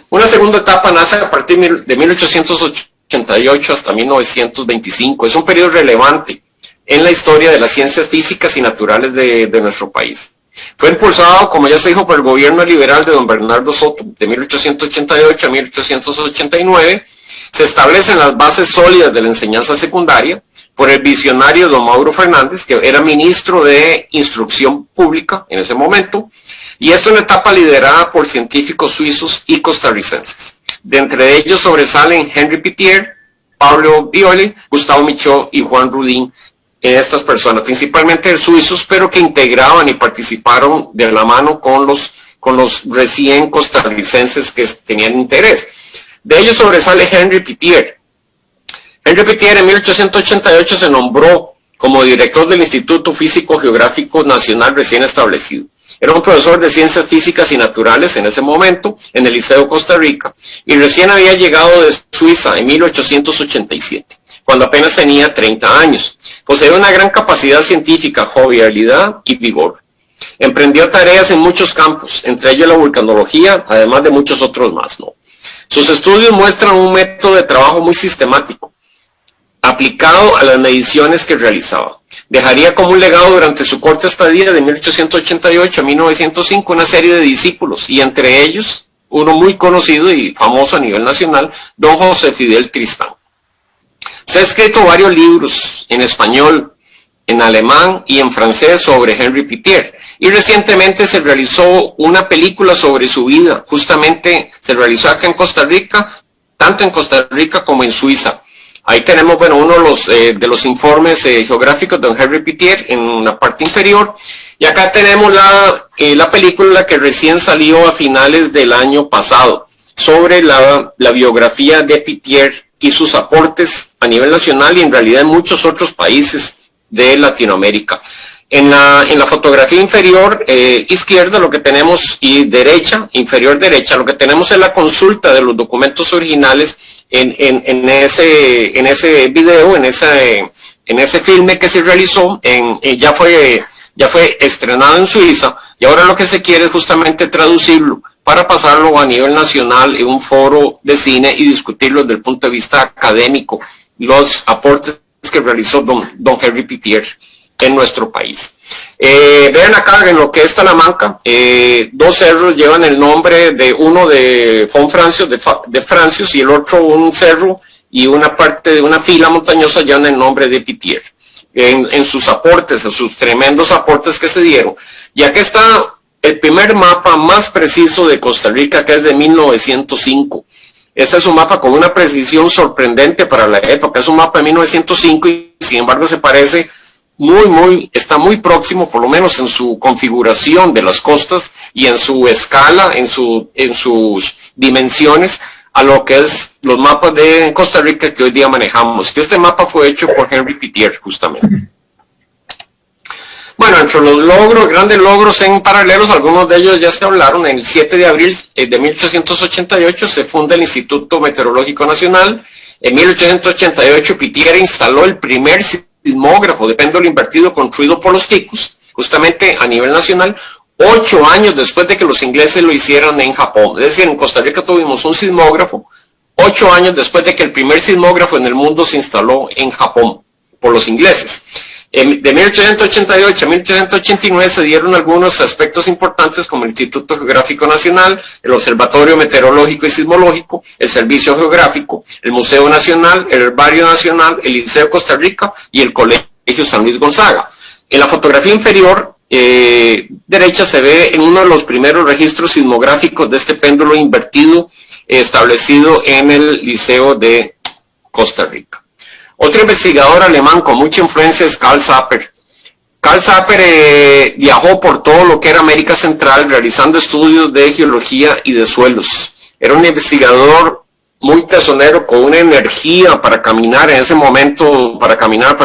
Una segunda etapa nace a partir de 1888 hasta 1925. Es un periodo relevante en la historia de las ciencias físicas y naturales de nuestro país. Fue impulsado, como ya se dijo, por el gobierno liberal de don Bernardo Soto, de 1888 a 1889. Se establecen las bases sólidas de la enseñanza secundaria por el visionario don Mauro Fernández, que era ministro de Instrucción Pública en ese momento, y esto en una etapa liderada por científicos suizos y costarricenses. De entre ellos sobresalen Henri Pittier, Pablo Violi, Gustavo Michaud y Juan Rudin, estas personas, principalmente suizos, pero que integraban y participaron de la mano con los recién costarricenses que tenían interés. De ellos sobresale Henri Pittier. Henri Pittier en 1888 se nombró como director del Instituto Físico Geográfico Nacional recién establecido. Era un profesor de ciencias físicas y naturales en ese momento en el Liceo de Costa Rica y recién había llegado de Suiza en 1887, cuando apenas tenía 30 años. Poseía una gran capacidad científica, jovialidad y vigor. Emprendió tareas en muchos campos, entre ellos la vulcanología, además de muchos otros más, ¿no? Sus estudios muestran un método de trabajo muy sistemático, aplicado a las mediciones que realizaba. Dejaría como un legado durante su corta estadía de 1888 a 1905 una serie de discípulos, y entre ellos uno muy conocido y famoso a nivel nacional, don José Fidel Tristán. Se han escrito varios libros en español, en alemán y en francés sobre Henri Pittier, y recientemente se realizó una película sobre su vida. Justamente se realizó acá en Costa Rica, tanto en Costa Rica como en Suiza. Ahí tenemos, bueno, uno de los informes geográficos de don Henri Pittier en la parte inferior, y acá tenemos la película que recién salió a finales del año pasado sobre la biografía de Pittier y sus aportes a nivel nacional y en realidad en muchos otros países de Latinoamérica. En la fotografía inferior izquierda lo que tenemos, y derecha, inferior derecha, lo que tenemos es la consulta de los documentos originales en ese video, en ese filme que se realizó, ya fue estrenado en Suiza, y ahora lo que se quiere es justamente traducirlo para pasarlo a nivel nacional en un foro de cine y discutirlo desde el punto de vista académico, los aportes que realizó don Henri Pittier en nuestro país. Vean acá en lo que es Talamanca, dos cerros llevan el nombre de uno de Fonfrancios, de Francios, y el otro, un cerro y una parte de una fila montañosa, llevan el nombre de Pittier en sus aportes, en sus tremendos aportes que se dieron. Y aquí está el primer mapa más preciso de Costa Rica, que es de 1905. Este es un mapa con una precisión sorprendente para la época. Es un mapa de 1905 y sin embargo se parece está muy próximo, por lo menos en su configuración de las costas y en su escala, en sus dimensiones, a lo que es los mapas de Costa Rica que hoy día manejamos. Este mapa fue hecho por Henri Pittier, justamente. Bueno, entre los grandes logros en paralelos, algunos de ellos ya se hablaron. En el 7 de abril de 1888 se funda el Instituto Meteorológico Nacional. En 1888 Pittier instaló el primer sismógrafo de péndulo invertido construido por los ticos, justamente a nivel nacional, 8 años después de que los ingleses lo hicieran en Japón. Es decir, en Costa Rica tuvimos un sismógrafo 8 años después de que el primer sismógrafo en el mundo se instaló en Japón por los ingleses. De 1888 a 1889 se dieron algunos aspectos importantes como el Instituto Geográfico Nacional, el Observatorio Meteorológico y Sismológico, el Servicio Geográfico, el Museo Nacional, el Herbario Nacional, el Liceo Costa Rica y el Colegio San Luis Gonzaga. En la fotografía inferior derecha se ve en uno de los primeros registros sismográficos de este péndulo invertido establecido en el Liceo de Costa Rica. Otro investigador alemán con mucha influencia es Carl Sapper. Carl Sapper viajó por todo lo que era América Central realizando estudios de geología y de suelos. Era un investigador muy tesonero, con una energía para caminar en ese momento, para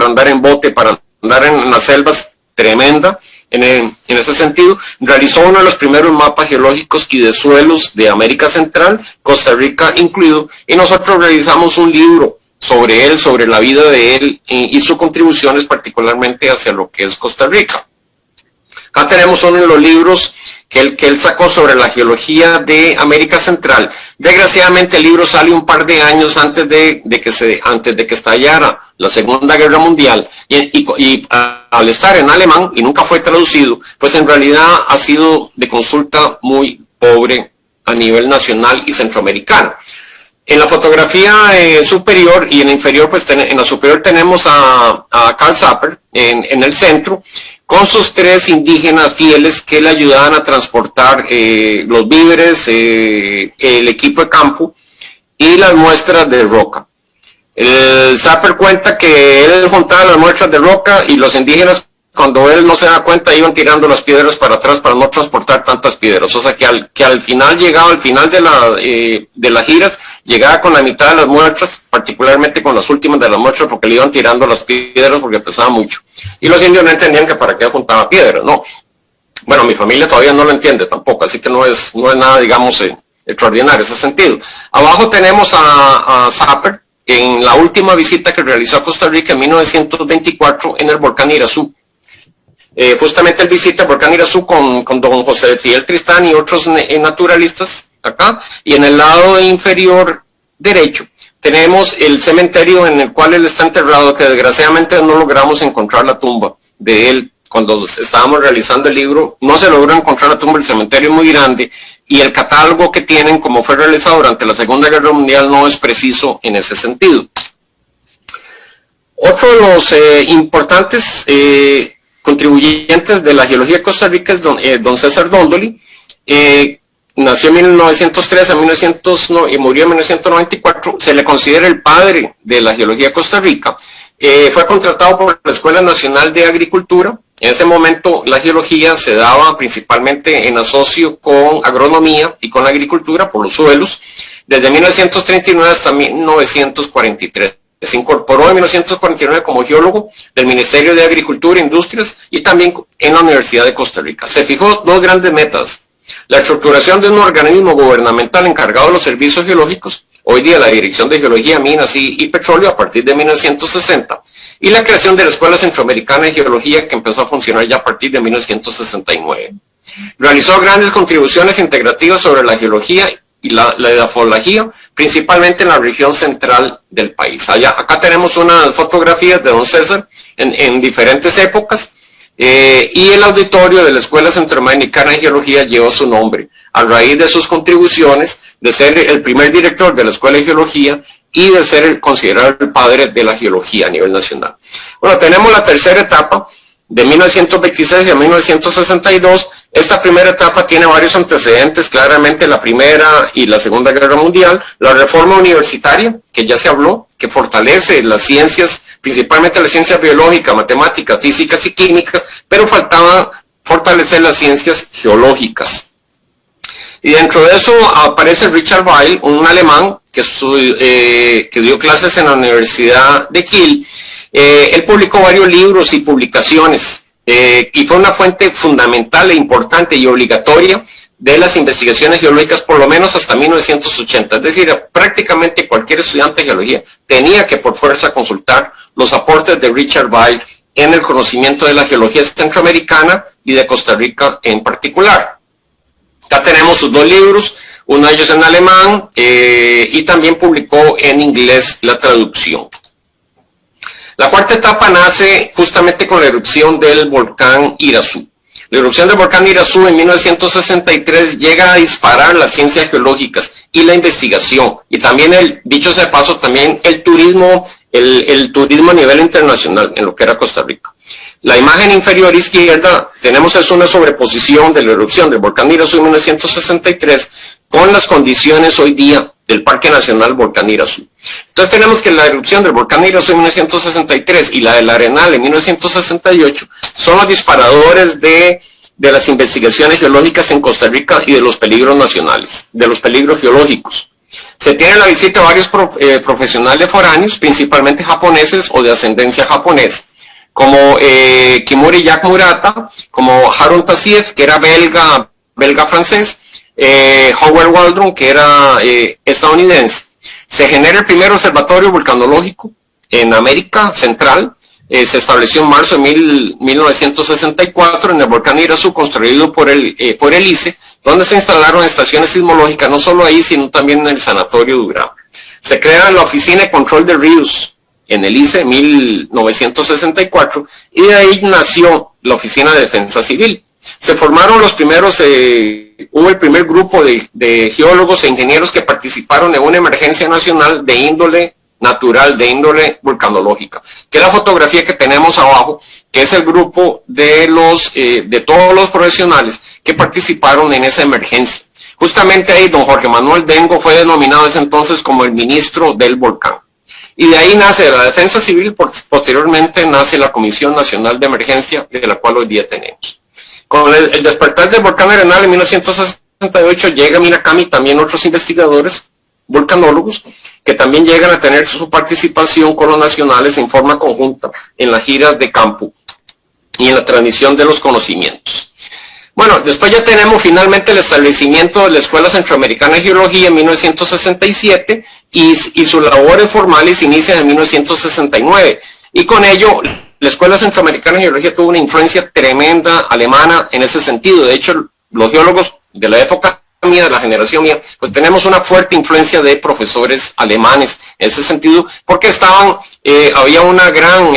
andar en bote, para andar en las selvas tremenda. En ese sentido, realizó uno de los primeros mapas geológicos y de suelos de América Central, Costa Rica incluido, y nosotros realizamos un libro sobre él, sobre la vida de él y sus contribuciones particularmente hacia lo que es Costa Rica. Acá tenemos uno de los libros que él sacó sobre la geología de América Central. Desgraciadamente el libro sale un par de años antes de que estallara la Segunda Guerra Mundial, y al estar en alemán y nunca fue traducido, pues en realidad ha sido de consulta muy pobre a nivel nacional y centroamericano. En la fotografía superior y en la inferior, pues en la superior tenemos a Carl Zapper en el centro, con sus 3 indígenas fieles que le ayudaban a transportar los víveres, el equipo de campo y las muestras de roca. El Zapper cuenta que él juntaba las muestras de roca y los indígenas, cuando él no se da cuenta, iban tirando las piedras para atrás para no transportar tantas piedras. O sea que al final llegaba, al final de las giras, llegaba con la mitad de las muestras, particularmente con las últimas de las muestras, porque le iban tirando las piedras porque pesaba mucho. Y los indios no entendían que para qué juntaba piedras, ¿no? Bueno, mi familia todavía no lo entiende tampoco, así que no es nada, digamos, extraordinario ese sentido. Abajo tenemos a Zapper en la última visita que realizó a Costa Rica en 1924 en el volcán Irazú. Justamente él visita el volcán Irazú con don José Fidel Tristán y otros naturalistas acá, y en el lado inferior derecho tenemos el cementerio en el cual él está enterrado, que desgraciadamente no logramos encontrar la tumba de él. Cuando estábamos realizando el libro no se logró encontrar la tumba, el cementerio es muy grande y el catálogo que tienen, como fue realizado durante la Segunda Guerra Mundial, no es preciso en ese sentido. Otro de los importantes contribuyentes de la geología de Costa Rica es don César Dondoli. Nació en 1903 y murió en 1994. Se le considera el padre de la geología de Costa Rica. Fue contratado por la Escuela Nacional de Agricultura. En ese momento la geología se daba principalmente en asocio con agronomía y con la agricultura por los suelos, desde 1939 hasta 1943. Se incorporó en 1949 como geólogo del Ministerio de Agricultura e Industrias y también en la Universidad de Costa Rica. Se fijó 2 grandes metas: la estructuración de un organismo gubernamental encargado de los servicios geológicos, hoy día la Dirección de Geología, Minas y Petróleo a partir de 1960, y la creación de la Escuela Centroamericana de Geología, que empezó a funcionar ya a partir de 1969. Realizó grandes contribuciones integrativas sobre la geología y la edafología, principalmente en la región central del país. Acá tenemos unas fotografías de don César en diferentes épocas, y el auditorio de la Escuela Centroamericana de Geología llevó su nombre a raíz de sus contribuciones, de ser el primer director de la Escuela de Geología y de ser considerado el padre de la geología a nivel nacional. Bueno, tenemos la tercera etapa, de 1926 a 1962. Esta primera etapa tiene varios antecedentes, claramente la Primera y la Segunda Guerra Mundial, la reforma universitaria, que ya se habló, que fortalece las ciencias, principalmente las ciencias biológicas, matemáticas, físicas y químicas, pero faltaba fortalecer las ciencias geológicas. Y dentro de eso aparece Richard Weil, un alemán que dio clases en la Universidad de Kiel. Él publicó varios libros y publicaciones, y fue una fuente fundamental e importante y obligatoria de las investigaciones geológicas, por lo menos hasta 1980. Es decir, prácticamente cualquier estudiante de geología tenía que por fuerza consultar los aportes de Richard Weil en el conocimiento de la geología centroamericana y de Costa Rica en particular. Acá tenemos sus 2 libros, uno de ellos en alemán, y también publicó en inglés la traducción. La cuarta etapa nace justamente con la erupción del volcán Irazú. La erupción del volcán Irazú en 1963 llega a disparar las ciencias geológicas y la investigación, y también, dicho sea de paso, también el turismo a nivel internacional en lo que era Costa Rica. La imagen inferior izquierda tenemos es una sobreposición de la erupción del volcán Irazú en 1963 con las condiciones hoy día del Parque Nacional Volcán Irazú. Entonces tenemos que la erupción del volcán Irazú en 1963 y la del Arenal en 1968 son los disparadores de las investigaciones geológicas en Costa Rica y de los peligros nacionales, de los peligros geológicos. Se tiene la visita de varios profesionales foráneos, principalmente japoneses o de ascendencia japonesa, como Kimura Jack Murata, como Harun Tassieff, que era belga-francés, Howard Waldron, que era estadounidense. Se genera el primer observatorio vulcanológico en América Central, se estableció en marzo de 1964 en el volcán Irazú, construido por el ICE, donde se instalaron estaciones sismológicas, no solo ahí, sino también en el Sanatorio Durán. Se crea la Oficina de Control de Ríos en el ICE en 1964, y de ahí nació la Oficina de Defensa Civil. Se formaron los primeros, hubo el primer grupo de geólogos e ingenieros que participaron en una emergencia nacional de índole natural, de índole vulcanológica, que es la fotografía que tenemos abajo, que es el grupo de todos los profesionales que participaron en esa emergencia. Justamente ahí don Jorge Manuel Dengo fue denominado ese entonces como el ministro del volcán. Y de ahí nace la Defensa Civil, posteriormente nace la Comisión Nacional de Emergencia, de la cual hoy día tenemos. Con el despertar del volcán Arenal en 1968 llega a Minacami también otros investigadores, volcanólogos, que también llegan a tener su participación con los nacionales en forma conjunta en las giras de campo y en la transmisión de los conocimientos. Bueno, después ya tenemos finalmente el establecimiento de la Escuela Centroamericana de Geología en 1967 y sus labores formales inician en 1969. Y con ello, la Escuela Centroamericana de Geología tuvo una influencia tremenda alemana en ese sentido. De hecho, los geólogos de la época mía, de la generación mía, pues tenemos una fuerte influencia de profesores alemanes en ese sentido, porque había una gran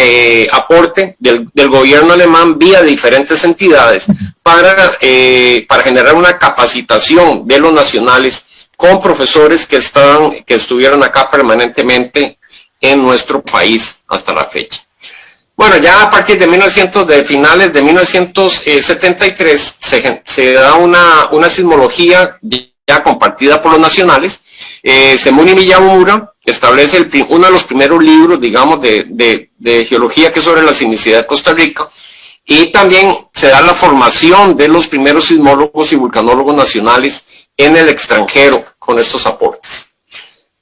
aporte del gobierno alemán vía diferentes entidades para generar una capacitación de los nacionales con profesores que estuvieron acá permanentemente en nuestro país hasta la fecha. Bueno, ya a partir de finales de 1973 se da una sismología ya compartida por los nacionales. Semuni Miyamura establece uno de los primeros libros, digamos, de geología, que es sobre la sismicidad de Costa Rica, y también se da la formación de los primeros sismólogos y vulcanólogos nacionales en el extranjero con estos aportes.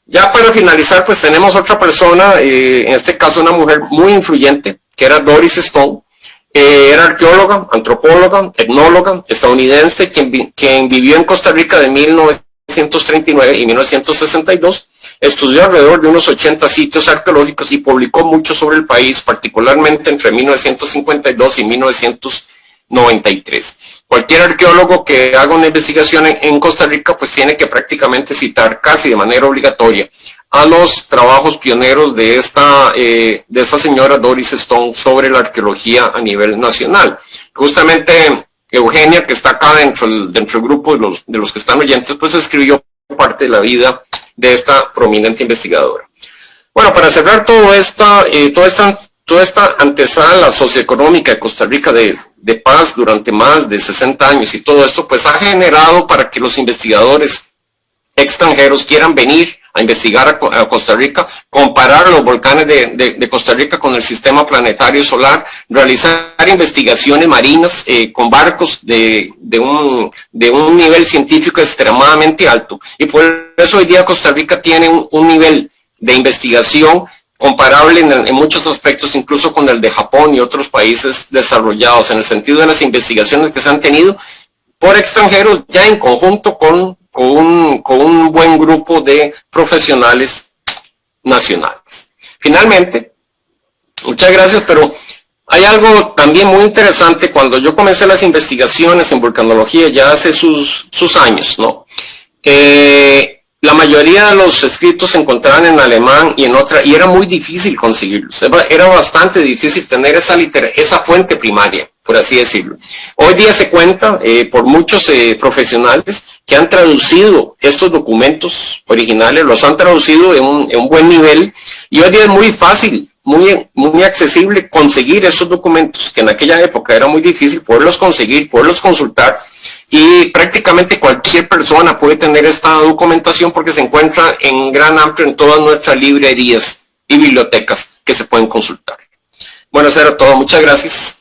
Ya para finalizar, pues tenemos otra persona, en este caso una mujer muy influyente, que era Doris Stone. Era arqueóloga, antropóloga, etnóloga estadounidense, quien vivió en Costa Rica de 1939 y 1962, estudió alrededor de unos 80 sitios arqueológicos y publicó mucho sobre el país, particularmente entre 1952 y 1993. Cualquier arqueólogo que haga una investigación en Costa Rica, pues tiene que prácticamente citar casi de manera obligatoria a los trabajos pioneros de esta señora Doris Stone sobre la arqueología a nivel nacional. Justamente Eugenia, que está acá dentro del grupo de los que están oyentes, pues escribió parte de la vida de esta prominente investigadora. Bueno, para cerrar toda esta antesala socioeconómica de Costa Rica de paz durante más de 60 años y todo esto, pues ha generado para que los investigadores extranjeros quieran venir a investigar a Costa Rica, comparar los volcanes de Costa Rica con el sistema planetario solar, realizar investigaciones marinas con barcos de un nivel científico extremadamente alto. Y por eso hoy día Costa Rica tiene un nivel de investigación comparable en muchos aspectos, incluso con el de Japón y otros países desarrollados, en el sentido de las investigaciones que se han tenido por extranjeros, ya en conjunto con un buen grupo de profesionales nacionales. Finalmente, muchas gracias, pero hay algo también muy interesante. Cuando yo comencé las investigaciones en vulcanología ya hace sus años, ¿no? La mayoría de los escritos se encontraban en alemán y y era muy difícil conseguirlos. Era bastante difícil tener esa fuente primaria, por así decirlo. Hoy día se cuenta por muchos profesionales que han traducido estos documentos originales, los han traducido en un buen nivel, y hoy día es muy fácil, muy accesible conseguir esos documentos, que en aquella época era muy difícil poderlos conseguir, poderlos consultar, y prácticamente cualquier persona puede tener esta documentación porque se encuentra en gran amplio en todas nuestras librerías y bibliotecas que se pueden consultar. Bueno, eso era todo. Muchas gracias.